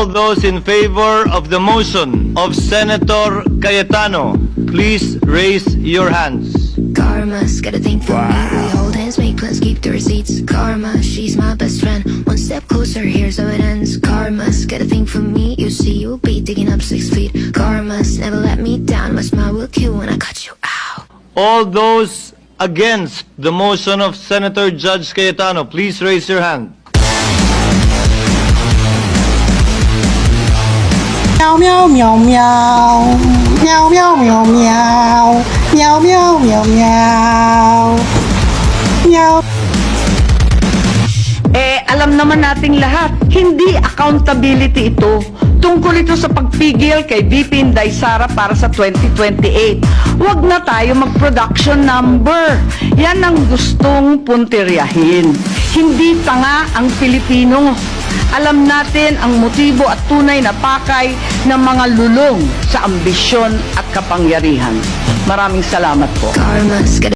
All those in favor of the motion of Senator Cayetano, please raise your hands. Karma's got a thing for me. We hold hands, make plans, keep the receipts. Karma, she's my best friend. One step closer, here's how it ends. Karma's got a thing for me. You see, you'll be digging up 6 feet. Karma's never let me down. My smile will kill when I cut you out. All those against the motion of Senator Judge Cayetano, please raise your hand. Meow meow meow meow meow meow meow meow meow meow meow meow. Alam naman nating lahat, hindi accountability ito. Tungkol ito sa pagpigil kay VP Inday Sara para sa 2028. Huwag na tayo mag-production number. Yan ang gustong puntiryahin. Hindi tanga ang Pilipino. Alam natin ang motibo at tunay na pakay ng mga lulong sa ambisyon at kapangyarihan. Maraming salamat po. Karma's got a